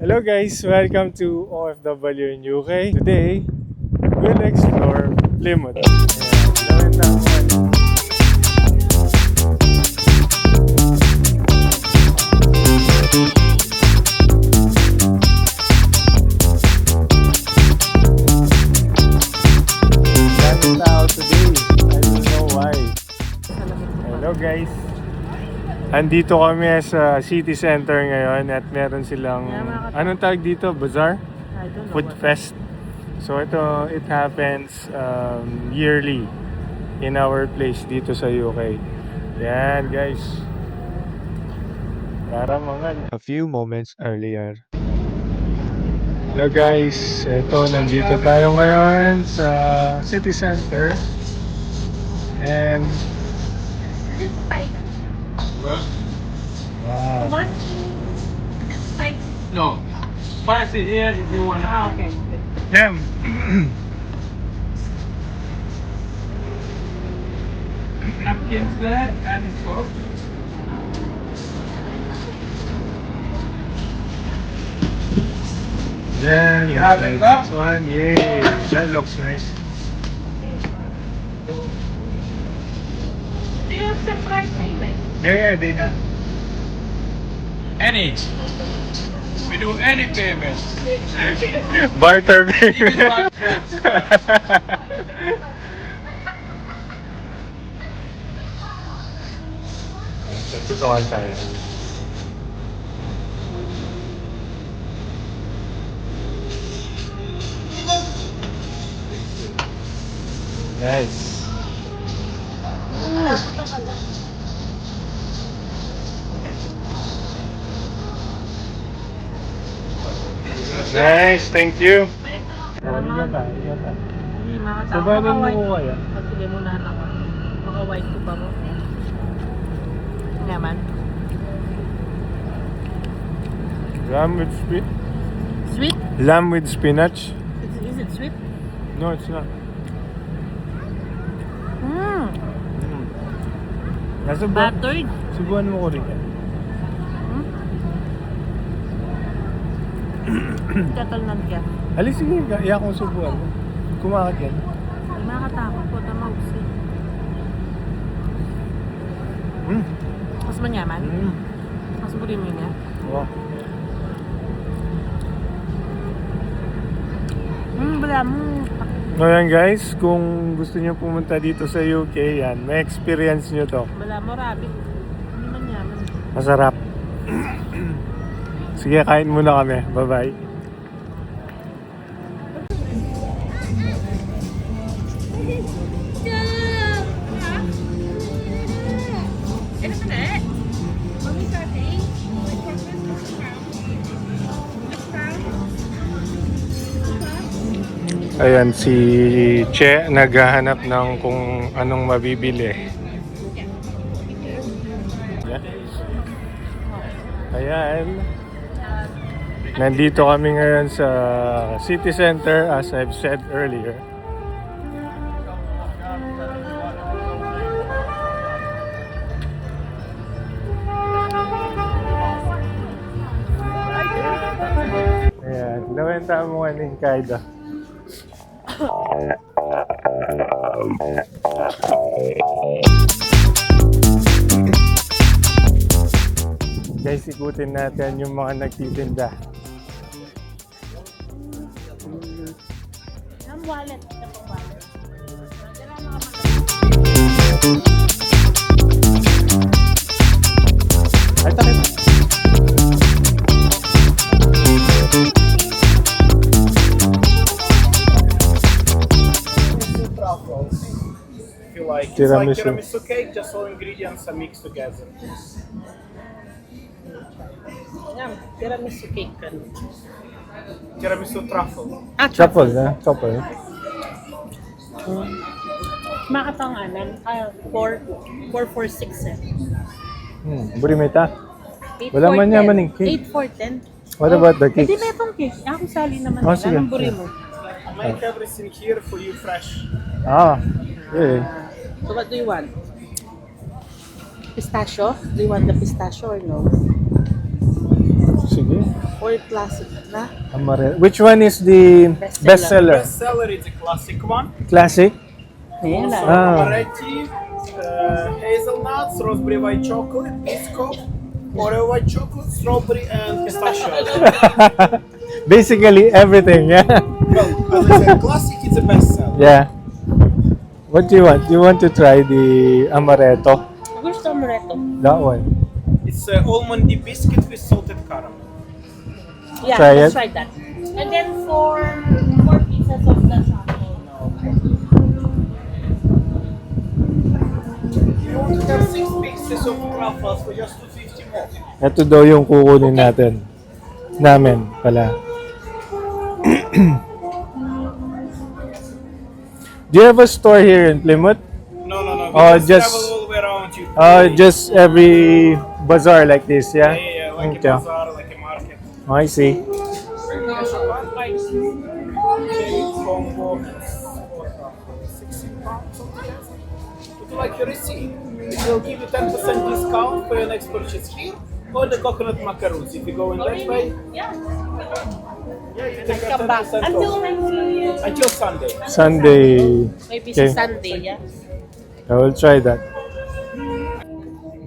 Hello guys, welcome to OFW in UK. Today, we'll explore Plymouth. Daming tao today. I don't know why. Hello guys. Andito kami sa city center ngayon at meron silang, anong tawag dito? Bazaar? Food fest. So it happens yearly in our place dito sa UK. Yan guys. Parang mga a few moments earlier. Hello guys, eto nandito tayo ngayon sa city center. And wow. No. Spicy here if you want. Okay. Yeah. Napkins there and fork. Yeah, You have it, this one. Yeah, that looks nice. Do you accept card payment? Yeah, they do. Any. We do any payment. Barter. Even barter. Ito one tayo. Nice. Nice, thank you. Ingat tayo, ingat tayo. Hindi, mga tao. Sabanan mo ko kaya? Sige muna ako. Maka-white ko pa mo. Naman. Lamb with Sweet? lamb with spinach? Is it sweet? No, it's not. Mmm. Nasa Buttered. Subuhan mo ko rin yan. Tatalnan ka. Alis, sige, iya kong subuhan mo. Kumakat yan. Makakatakot po na mausli. Mas manyaman? Mas buri mo yun yan? Wow. Bala mo. Ngayon guys, kung gusto niyo pumunta dito sa UK, yan, may experience niyo to. Bala mo, rabbit. Hindi manyaman. Masarap. Sige, kain muna kami. Bye-bye. Ayan, si Che naghahanap ng kung anong mabibili. Ayan. Nandito kami ngayon sa city center as I've said earlier. Ayan, nawenta mo kaning Kaida. Guys, ikutin natin yung mga nagtitinda. Ang wallet. Ito pong wallet. Ay, takip. Truffles. If you like. It's Tiramisu. like tiramisu cake, just all ingredients are mixed together. Yan, tiramisu cake ka. Tiramisu truffle. Truffle, ha? Truffle. Makatang anan. 446 eh. Burimeta. Wala man yaman yung cake. 8 410. What about the Hindi cakes? may itong cake. Ako sali naman. Oh, Oh, sige. anong buri mo? I make everything here for you fresh. Ah, yeah. So what do you want? Pistachio? Do you want the pistachio or no? Sige. Or Or classic na? Amaretto. Which one is the bestseller? Bestseller is a classic one. Classic? Ayan So, Ah. amaretti, hazelnuts, raspberry white chocolate, biscoff, Oreo white chocolate, strawberry, and pistachio. Basically everything, yeah. Well, as I said, classic is the bestseller. Yeah. What do you want? Do you want to try the amaretto? Gusto mo reto? That one. It's almondy biscuit with salted caramel. Yeah, Try let's it. try that. And then four pieces of the chocolate. You want to have 6 pieces of truffles for just 250 more. Ito daw yung kukunin natin. Namin pala. Do you have a store here in Plymouth? No. We Oh, just just- travel all the way around you. Just every bazaar like this, yeah? Yeah, like Okay. a bazaar, like a market. I see. Combo, 16 pounds, something else. Would you like your receipt? It will give you 10% discount for your next purchase here, or the coconut macaroons. If you go in that way, Yeah. you can get Come back. 10% Until off. Until Sunday. Sunday. maybe Okay. sa Sunday, yeah? I will try that.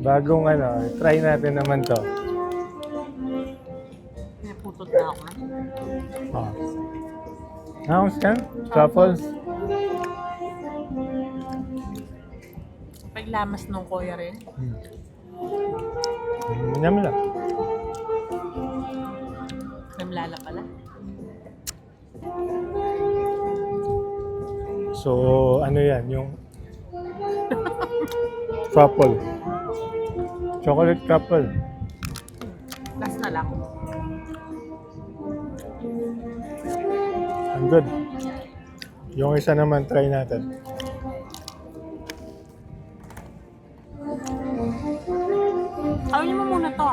Bagong try natin naman to. Naputot na ako. Ah. How's yan? Truffles? Paglamas ng kuya rin. Yum lang. Namlala pala. So, ano yan? Yung truffle. Chocolate truffle. Last na lang. Ang good. Yung isa naman, try natin. Kawin mo muna to.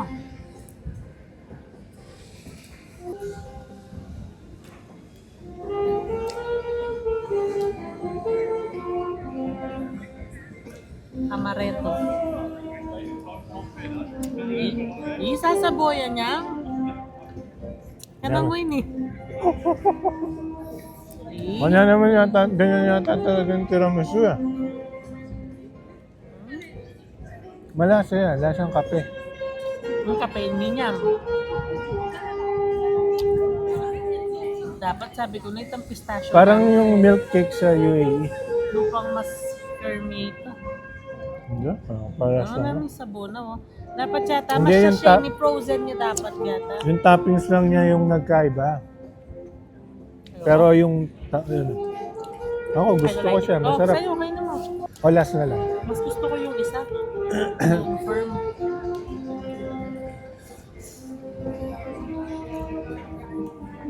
Amaretto. Isasaboyan niya. Kanang mo yun eh. Kanya naman yata, ganyan yata talaga yung tiramisu ah. Malasa yan, lasang kape. Yung kapainin niya. Dapat sabi ko na itong pistachio. Parang yung milk cake sa UAE. lupang mas firmy ito. Hindi, parehas Ang lang. daming sabona, oh. Dapat yata, Hindi, mas yung sashimi frozen niya dapat yata. Yung toppings lang niya yung nagkaiba. Pero yung, yun. Ako gusto ko siya, masarap. Oh, sa'yo, okay naman. O last na lang. Mas gusto ko yung isa. Yung firm.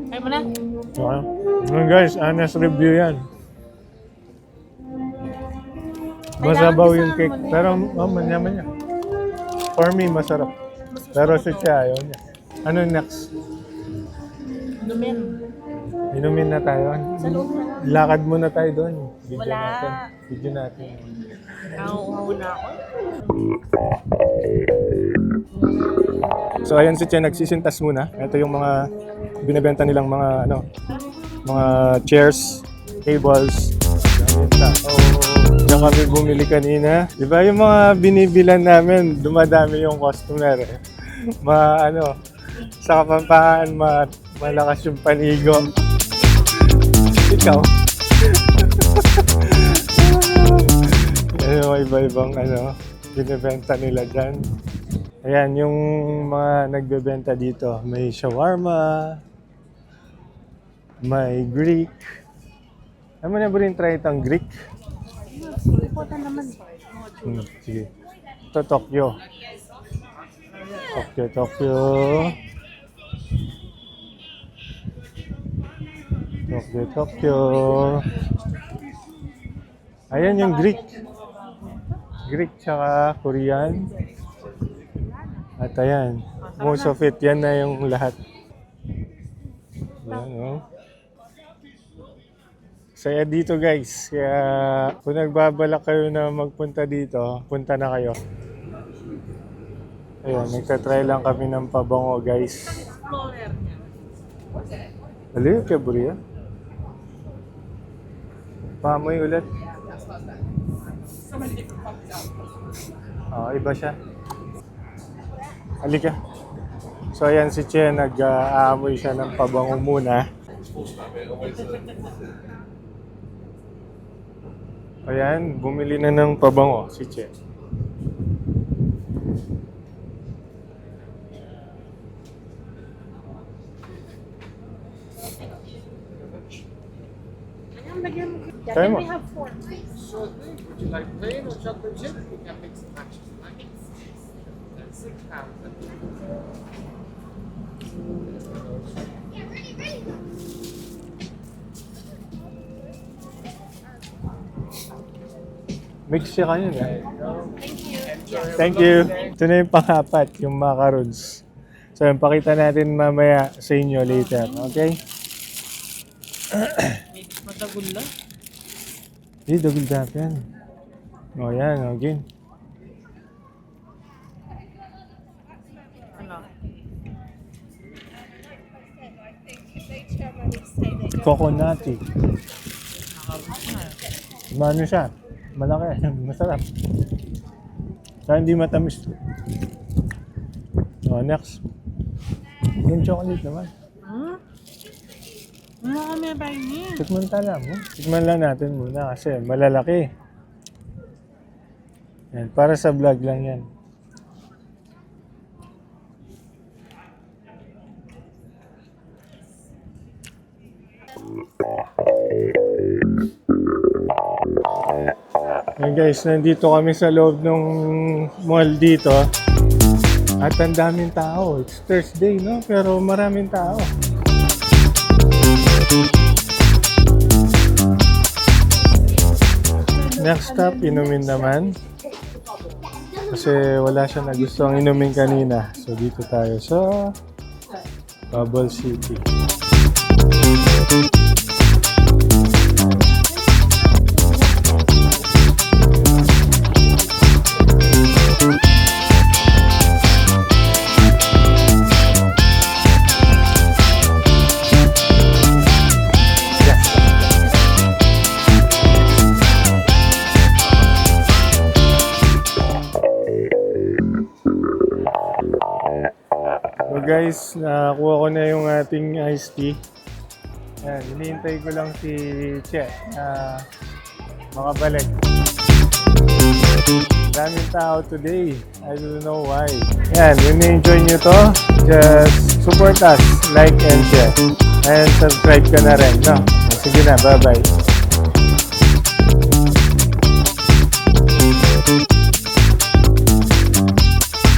Kaya mo na. Okay. Ngayon guys, honest review yan. Masabaw yung cake. Pero manyaman niya. For me, masarap. Pero si siya, ayaw niya. Ano next? Lumen. Inumin na tayo. Sa loob na lang. Lakad muna tayo doon. Video Wala. natin. Video natin. Nauuhaw na ako. So ayan si Chen, nagsisintas muna. Ito yung mga binibenta nilang mga mga chairs, tables. Diyan kami bumili kanina. Diba yung mga binibilan namin, dumadami yung customer. Sa Kapampangan, malakas yung panigo. Ikaw. Yan yung iba-ibang binibenta nila dyan. Ayan, yung mga nagbebenta dito. May shawarma, may Greek. Ano na ba rin try itang Greek? Important naman. Sige. Ito, Tokyo. Tokyo. Ayan yung Greek. Greek tsaka Korean. At ayan, most of it, yan na yung lahat. Ayan, oh. Saya dito guys, kaya kung nagbabalak kayo na magpunta dito, punta na kayo. Ayan, nagtatry lang kami ng pabango guys. Explorer niya. Aliyo, Keburia. Pamoy ulit. Iba siya. Halika. So ayan si Che, nag-aamoy siya ng pabango muna. Ayan, bumili na ng pabango si Che. Try mo. Would you like plain or chocolate chip? We can mix and match. That's £6. Mix siya kayo na. Thank you. Ito na yung pang-apat, yung macarons. So, yung pakita natin mamaya sa inyo later. Okay? Matagol na. Hindi, double tap yan. O, yan. Okay. Ano? Coconutty. Nakarot na. Ano siya? Malaki. Masarap. Kaya hindi matamis. O, next. Yung chocolate naman. Ano kami ba yun? Tikman tala mo. Tikman lang natin muna kasi malalaki. Yan, para sa vlog lang yan. Yan guys, nandito kami sa loob ng mall dito. At ang daming tao. It's Thursday, no? Pero maraming tao. Next stop, inumin naman. Kasi wala siya na gusto ang inumin kanina. So dito tayo sa Bubble City. So guys, nakuha ko na yung ating iced tea. Yan, hinihintay ko lang si Che na makabalik. Daming tao today. I don't know why. Yan, kung na-enjoy nyo to, just support us, like and share. And subscribe ka na rin, no? Sige na, bye-bye.